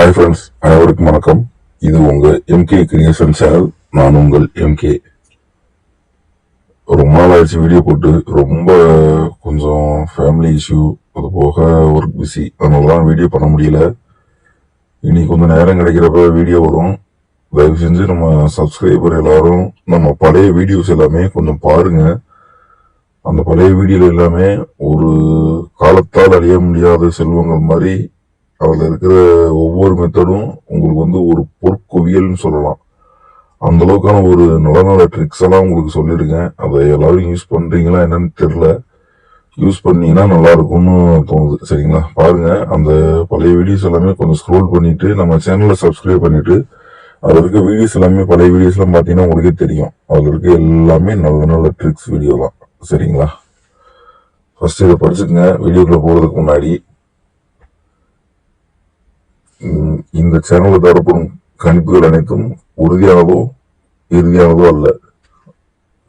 Hi friends, அனைவருக்கும் வணக்கம். இது உங்க எம்கே கிரியேஷன் சேனல். நான் உங்கள் எம்கே. ரொம்ப நாள் ஆயிடுச்சு வீடியோ போட்டு. ரொம்ப கொஞ்சம் ஃபேமிலி இஷ்யூ, அது போக ஒர்க் பிஸி, அதனால தான் வீடியோ பண்ண முடியல. இன்னைக்கு கொஞ்சம் நேரம் கிடைக்கிறப்ப வீடியோ வரும். தயவு செஞ்சு நம்ம சப்ஸ்கிரைபர் எல்லாரும் நம்ம பழைய வீடியோஸ் எல்லாமே கொஞ்சம் பாருங்க. அந்த பழைய வீடியோ எல்லாமே ஒரு காலத்தால் அழிய முடியாத செல்வங்கள் மாதிரி. அதில் இருக்கிற ஒவ்வொரு மெத்தடும் உங்களுக்கு ஒரு பொற்குவியல்னு சொல்லலாம். அந்த அளவுக்கான ஒரு நல்ல நல்ல ட்ரிக்ஸ் எல்லாம் உங்களுக்கு சொல்லியிருக்கேன். அதை எல்லாரும் யூஸ் பண்றீங்களா என்னன்னு தெரியல. யூஸ் பண்ணீங்கன்னா நல்லா இருக்கும்னு தோணுது. சரிங்களா, பாருங்க. அந்த பழைய வீடியோஸ் எல்லாமே கொஞ்சம் ஸ்க்ரோல் பண்ணிட்டு நம்ம சேனலை சப்ஸ்கிரைப் பண்ணிட்டு அதில் இருக்க வீடியோஸ் எல்லாமே பழைய வீடியோஸ் எல்லாம் பார்த்தீங்கன்னா உங்களுக்கே தெரியும். அதில் இருக்க எல்லாமே நல்ல நல்ல ட்ரிக்ஸ் வீடியோ தான். சரிங்களா, ஃபர்ஸ்ட் இதை படிச்சுக்கங்க. வீடியோக்குள்ள போறதுக்கு முன்னாடி இந்த சேனலில் தரப்படும் கணிப்புகள் அனைத்தும் உறுதியானதோ இறுதியானதோ அல்ல,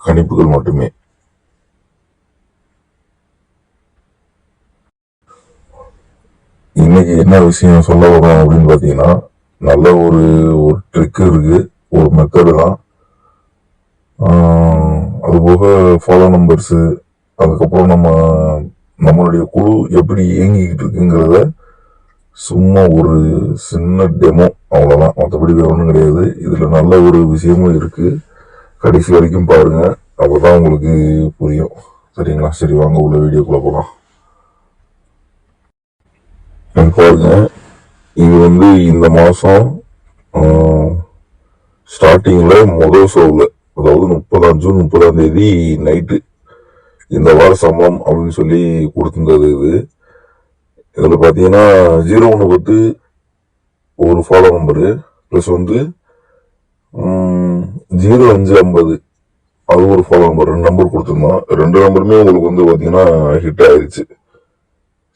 கணிப்புகள் மட்டுமே. இன்னைக்கு என்ன விஷயம் சொல்ல வரோம் அப்படின்னு பாத்தீங்கன்னா, நல்ல ஒரு ட்ரிக் இருக்கு, ஒரு மெத்தடு தான். அதுபோக ஃபாலோ நம்பர்ஸ், அதுக்கப்புறம் நம்மளுடைய குழு எப்படி இயங்கிக்கிட்டு இருக்குங்கிறத சும்மா ஒரு சின்ன டெமோ, அவ்வளவுதான். மற்றபடி வேற ஒன்றும் கிடையாது. இதுல நல்ல ஒரு விஷயமும் இருக்கு. கடைசி வரைக்கும் பாருங்க, அப்பதான் உங்களுக்கு புரியும். சரிங்களா, சரி வாங்க உள்ள வீடியோக்குள்ள போலாம். பாருங்க, இது இந்த மாசம் ஸ்டார்டிங்ல முதல் ஷோவில், அதாவது ஜூன் 30ஆம் தேதி நைட்டு இந்த வார சம்பளம் அப்படின்னு சொல்லி கொடுத்திருந்தது. இதுல பாத்தீங்கன்னா 0110 ஒரு ஃபாலோ நம்பரு, பிளஸ் 0550 அது ஒரு ஃபாலோ நம்பர், 2 நம்பர் கொடுத்துருந்தோம். 2 நம்பருமே உங்களுக்கு பாத்தீங்கன்னா ஹிட் ஆயிடுச்சு.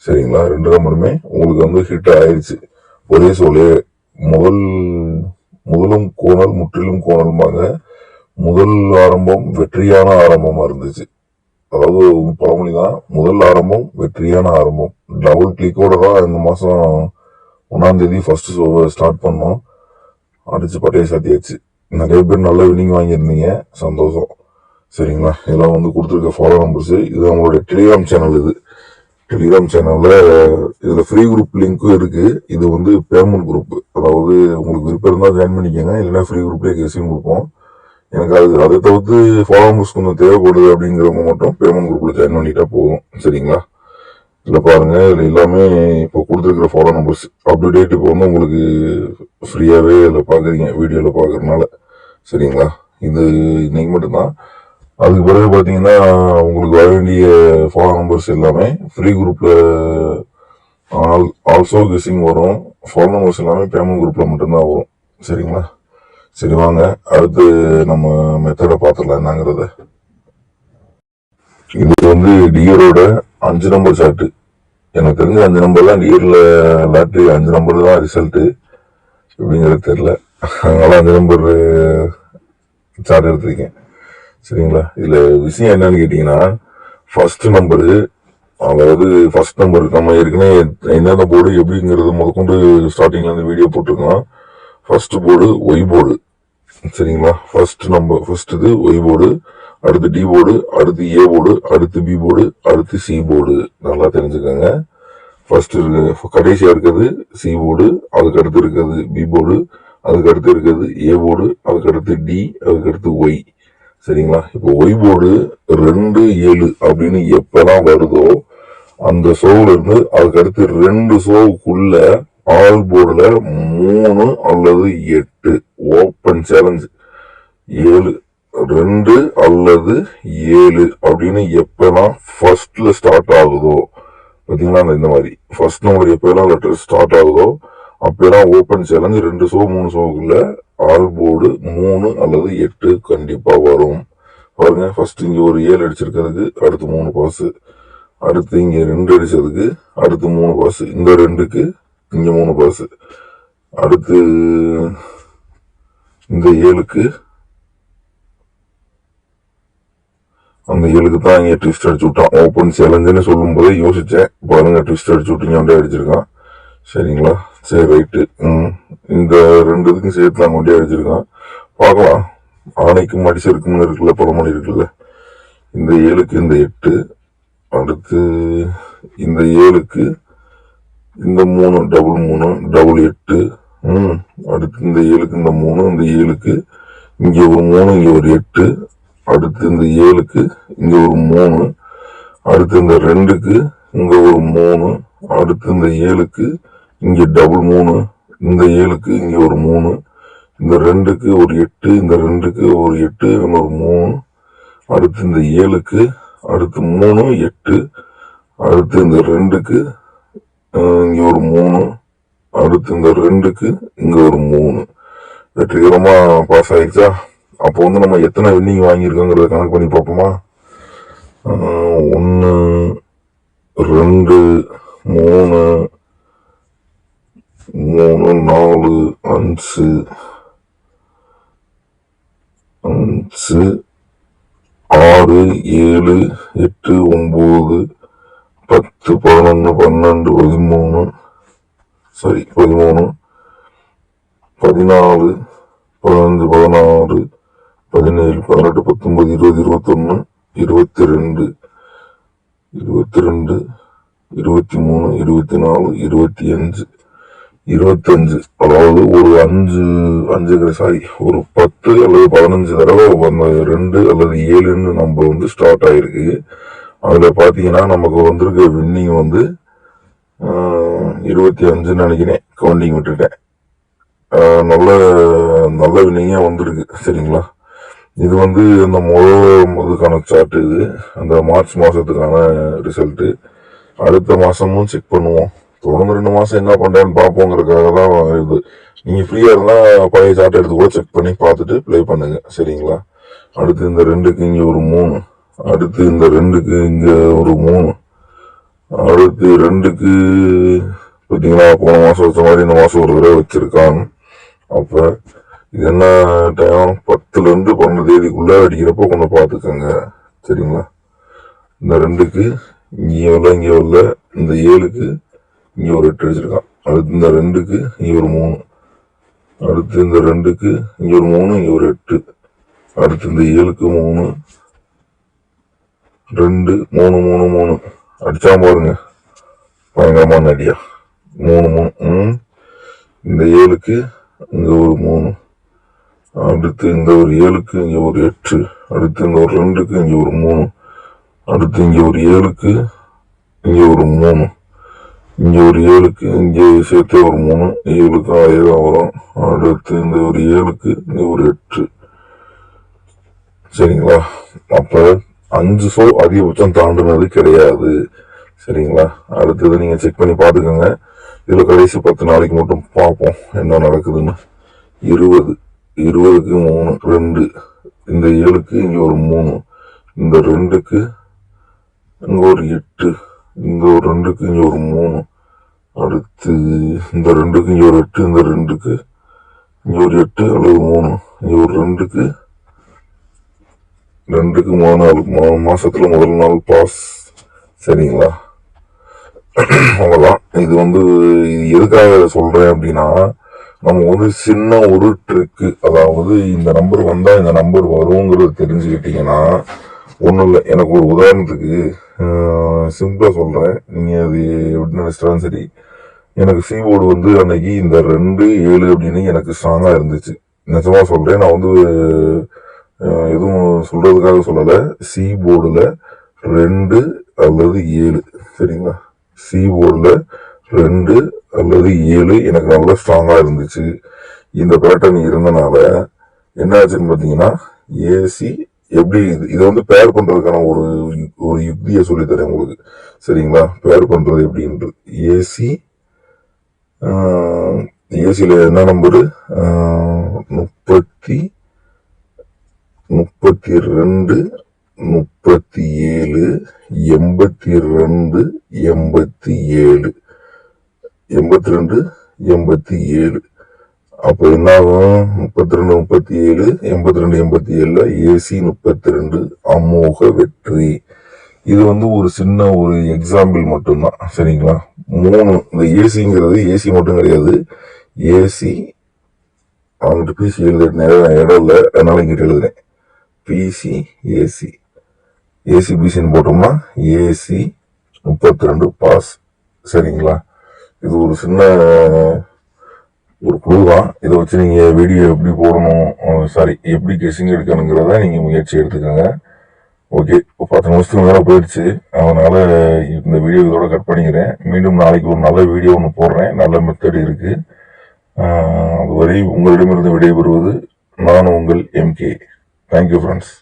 சரிங்களா, 2 நம்பருமே உங்களுக்கு ஹிட் ஆயிடுச்சு. ஒரே சொல்லே முதலும் கோணல் முற்றிலும் கோணல்மாங்க. முதல் ஆரம்பம் வெற்றியான ஆரம்பமா இருந்துச்சு. அதாவது பழமொழி தான், முதல் ஆரம்பம் வெற்றியான ஆரம்பம். டபுள் கிளிக்கோட தான் இந்த மாசம் 1ஆம் தேதி ஃபர்ஸ்ட் ஷோவை ஸ்டார்ட் பண்ணோம். அடிச்சு பட்டையை சாத்தியாச்சு. நிறைய பேர் நல்ல வினிங் வாங்கியிருந்தீங்க, சந்தோஷம். சரிங்களா, இதெல்லாம் கொடுத்துருக்க ஃபாலோ நம்பர்ஸ். இது நம்மளுடைய டெலிகிராம் சேனல். டெலிகிராம் சேனல்ல இதுல ஃப்ரீ குரூப் லிங்க்கும் இருக்கு. இது பேமெண்ட் குரூப். அதாவது உங்களுக்கு விருப்பம் இருந்தா ஜாயின் பண்ணிக்கோங்க, இல்லைன்னா ஃப்ரீ குரூப்லேயே கேஸையும் கொடுப்போம். எனக்கு அதை தவிர்த்து ஃபாலோவர்ஸ் கொஞ்சம் தேவைப்படுது அப்படிங்கிறவங்க மட்டும் பேமெண்ட் குரூப்ல ஜாயின் பண்ணிட்டா போதும். சரிங்களா, இதுல பாருங்க, இதுல எல்லாமே இப்போ கொடுத்துருக்கிற follow numbers up to date. இப்போ உங்களுக்கு ஃப்ரீயாவே இதுல பாக்குறீங்க, வீடியோல பாக்குறதுனால. சரிங்களா, இது இன்னைக்கு மட்டும்தான். அதுக்கு பிறகு பாத்தீங்கன்னா உங்களுக்கு வர வேண்டிய ஃபாலோ நம்பர்ஸ் எல்லாமே ஃப்ரீ குரூப்ல ஆல்சோ கெஸிங் வரும். ஃபாலோ நம்பர்ஸ் எல்லாமே பேமெண்ட் குரூப்ல மட்டும்தான் வரும். சரிங்களா, சரி வாங்க அடுத்து நம்ம மெத்தடை பார்த்துடலாம் என்னங்கிறத. இது டியரோட 5 நம்பர் சார்ட். எனக்கு தெரிஞ்ச 5 நம்பர்லாம் டியர்ல லாட்ரி 5 நம்பர் தான் ரிசல்ட். எப்படிங்கிறது தெரியல, அதனால 5 நம்பர் சார்ட் எடுத்திருக்கேன். சரிங்களா, இதுல விஷயம் என்னன்னு கேட்டீங்கன்னா, ஃபர்ஸ்ட் நம்பரு, அதாவது ஃபர்ஸ்ட் நம்பர் நம்ம ஏற்கனவே என்னென்ன போர்டு எப்படிங்கிறது முதற்கொண்டு ஸ்டார்டிங்ல இருந்து வீடியோ போட்டிருக்கோம். First board Y board. சரிங்களா, ஃபர்ஸ்ட் நம்பர், ஃபர்ஸ்ட் இது ஒய் போர்டு, அடுத்து டி போர்டு, அடுத்து ஏ போர்டு, அடுத்து பி போர்டு, அடுத்து சி போர்டு. நல்லா தெரிஞ்சுக்கோங்க. ஃபர்ஸ்ட் கடைசியா இருக்கிறது சி போர்டு, அதுக்கு அடுத்து இருக்கிறது பி போர்டு, அதுக்கு அடுத்து இருக்கிறது ஏ போர்டு, அதுக்கு அடுத்து டி, அதுக்கு அடுத்து ஒய். சரிங்களா, இப்போ ஒய் போர்டு 2, 7 அப்படின்னு எப்பெல்லாம் வருதோ அந்த ஷோவுல இருந்து அதுக்கு அடுத்து 2 ஷோவுக்குள்ள ஆல் போர்டுல 3 அல்லது 8 ஓப்பன் சேலஞ்ச் 7, 2 அல்லது 7 அப்படின்னு எப்பெல்லாம் ஃபர்ஸ்ட்ல ஸ்டார்ட் ஆகுதோ, பாத்தீங்களா, இந்த மாதிரி ஃபர்ஸ்ட் நம்பர் எப்பெல்லாம் லெட்டர் ஸ்டார்ட் ஆகுதோ அப்பெல்லாம் ஓப்பன் சேலஞ்ச் 2 ஷோ 3 ஷோவுக்குள்ள ஆல் போர்டு 3 அல்லது 8 கண்டிப்பா வரும். பாருங்க, ஃபர்ஸ்ட் இங்க ஒரு 7 அடிச்சிருக்கிறதுக்கு அடுத்து 3 பாஸ், அடுத்து இங்க 2 அடிச்சதுக்கு அடுத்து 3 பாஸ், இந்த 2க்கு இங்க 3 பாஸ், அடுத்து இந்த 7க்கு அந்த 7க்கு தான் இங்க ட்விஸ்ட் அடிச்சு விட்டான். ஓப்பன் சேலஞ்சுன்னு சொல்லும் போதே யோசிச்சேன். பாருங்க, ட்விஸ்ட் அடிச்சு விட்டு அடிச்சிருக்கான். சரிங்களா, சரி ரைட்டு. இந்த ரெண்டு இதுக்கும் சேர்த்து நான் கொண்டே அடிச்சிருக்கேன். பார்க்கலாம். ஆணைக்கும் மடிச்சிருக்குன்னு இருக்குல்ல, பழமொழி இருக்குல்ல. இந்த 7க்கு இந்த 8, அடுத்து இந்த 7க்கு இந்த 3 டபுள் 3 டபுள் 8. அடுத்து இந்த 7க்கு இந்த 3, இந்த 7க்கு இங்க ஒரு 3, இங்க ஒரு 8. அடுத்து இந்த 7க்கு இங்க ஒரு 3, அடுத்து இந்த 2க்கு இங்க ஒரு 3, அடுத்து இந்த 7க்கு இங்க டபுள் 3, இந்த 7க்கு இங்க ஒரு 3, இந்த 2க்கு ஒரு 8, இந்த 2க்கு ஒரு 8 ஒரு 3, அடுத்து இந்த 7க்கு அடுத்து 3 8, அடுத்து இந்த 2க்கு இங்க ஒரு 3, அடுத்து இந்த 2க்கு இங்க ஒரு 3. வெற்றிகரமா பாஸ் ஆயிடுச்சா? அப்போ வந்து நம்ம எத்தனை வின்னிங் வாங்கியிருக்கோங்கிறத கணக்கு பண்ணி பார்ப்போமா? 1 2 3 3 4 5 5 6 7 8 9 10 11 12 13 சாரி 13 14 15 16 17 18 19 20 21 22 22 23 24 25 25, அதாவது ஒரு 5 சாரி ஒரு 10 அல்லது 15 தடவை 2 அல்லது 7ன்னு நம்ம வந்து ஸ்டார்ட் ஆயிருக்கு. அதுல பாத்தீங்கன்னா நமக்கு வந்திருக்க வின்னிங் வந்து 25 நினைக்கிறேன், கவுண்டிங் விட்டுட்டேன். நல்ல நல்ல வின்னிங்கா வந்திருக்கு. சரிங்களா? இது வந்து இந்த இதுக்கான சார்ட், இது அந்த மார்ச் மாசத்துக்கான ரிசல்ட். அடுத்த மாசமும் செக் பண்ணுவோம். தொடர்ந்து 2 மாசம் என்ன பண்றேன்னு பார்ப்போங்கிறதுக்காக தான் இது. நீங்க ஃப்ரீயா இருந்தா பழைய சார்ட் எடுத்து கூட செக் பண்ணி பார்த்துட்டு ப்ளே பண்ணுங்க. சரிங்களா? அடுத்து இந்த 2க்கு இங்க ஒரு 3, அடுத்து இந்த 2க்கு இங்க ஒரு 3, அடுத்து 2க்கு பார்த்தீங்களா போன மாசம் வச்ச மாதிரி இந்த மாசம் ஒரு தடவை வச்சிருக்காங்க. அப்ப இது என்ன டைம், 10ல இருந்து 12 தேதிக்குள்ள அடிக்கிறப்போ கொஞ்சம் பார்த்துக்கோங்க. சரிங்களா? இந்த 2க்கு இங்கே வரல, இந்த 7க்கு இங்க ஒரு 8 அடிச்சிருக்கான். அடுத்து இந்த 2க்கு இங்க ஒரு 3, அடுத்து இந்த 2க்கு இங்க ஒரு 3, இங்க ஒரு 8, அடுத்து இந்த 7க்கு 3 2 3 3 3 அடிச்சா பாருங்க, பயங்கரமான அடியா. 3 3. இந்த 7க்கு இங்க ஒரு 3, அடுத்து இந்த ஒரு 7க்கு இங்க ஒரு 8, அடுத்து இந்த ஒரு 2க்கு இங்க ஒரு 3, அடுத்து இங்க ஒரு 7க்கு இங்க ஒரு 3, இங்க ஒரு 7க்கு இங்க சேர்த்து ஒரு 3, 7க்கு அதேதான் வரும். அடுத்து இந்த ஒரு 7க்கு இங்க ஒரு 8. சரிங்களா? அப்ப 5 ஷோ அதிகபட்சம் தாண்டினது கிடையாது. சரிங்களா? அடுத்தது நீங்க செக் பண்ணி பாத்துக்கோங்க. இதுல கடைசி 10 நாளைக்கு மட்டும் பார்ப்போம் என்ன நடக்குதுன்னு. 20 20க்கு 3 2, இந்த 7க்கு இங்க ஒரு 3, இந்த 2க்கு இங்க ஒரு 8, இந்த ஒரு 2க்கு இங்க ஒரு 3, அடுத்து இந்த 2க்கு இங்க ஒரு 8, இந்த 2க்கு இங்க ஒரு 8 அல்லது 3, இங்க ஒரு 2க்கு 3 மாசத்துல முதல் நாள் பாஸ். சரிங்களா? அவ்வளவுதான். இது வந்து எதுக்காக சொல்றேன் அப்படின்னா, நம்ம வந்து சின்ன ஒரு ட்ரிக்கு, அதாவது இந்த நம்பர் வந்தா இந்த நம்பர் வருங்கிறது தெரிஞ்சுக்கிட்டீங்கன்னா ஒண்ணும் இல்லை. எனக்கு ஒரு உதாரணத்துக்கு சிம்பிளா சொல்றேன், நீங்க அது எப்படி நினைச்சிட்டாலும் சரி. எனக்கு சீபோர்டு வந்து அன்னைக்கு இந்த 2 7 அப்படின்னு எனக்கு ஸ்ட்ராங்கா இருந்துச்சு. நிஜமா சொல்றேன், நான் வந்து எதுவும் சொல்றதுக்காக சொல்லல. சீபோர்டுல 2 அல்லது 7. சரிங்களா? சீபோர்டுல 2 அல்லது 7 எனக்கு நல்லா ஸ்ட்ராங்கா இருந்துச்சு. இந்த பேட்டர்ன் இருந்தனால என்ன ஆச்சுன்னு பாத்தீங்கன்னா, ஏசி எப்படி இதை வந்து பேர் பண்றதுக்கான ஒரு யுக்தியை சொல்லித்தரேன் உங்களுக்கு. சரிங்களா? பேர் பண்றது எப்படின்றது. ஏசில என்ன நம்பரு, 32 37 82 87 82 87. அப்ப என்ன ஆகும், 32 37 82 87 ஏசி 32 அமோக வெற்றி. இது வந்து ஒரு சின்ன ஒரு எக்ஸாம்பிள் மட்டும்தான், சரிங்களா? 3 இந்த ஏசிங்கிறது ஏசி மட்டும் கிடையாது. ஏசி அவங்ககிட்ட பிசி எழுத இடம் இல்லை, அதனால இங்கிட்ட எழுதுறேன். பிசி ஏசி, ஏசி பிசின்னு போட்டோம்னா ஏசி 32 பாஸ், சரிங்களா? இது ஒரு சின்ன ஒரு குழு தான். இதை வச்சு நீங்க வீடியோ எப்படி போடணும், எப்படி கெஸிங் எடுக்கணுங்கிறத நீங்க முயற்சி எடுத்துக்கோங்க. ஓகே, 10 நிமிஷத்துக்கு மேல போயிடுச்சு, அதனால இந்த வீடியோ இதோட கட் பண்ணிக்கிறேன். மீண்டும் நாளைக்கு ஒரு நல்ல வீடியோ ஒன்று போடுறேன். நல்ல மெத்தட் இருக்கு. அதுவரை உங்களிடமிருந்து விடைபெறுவது நான் உங்கள் MK. Thank you friends.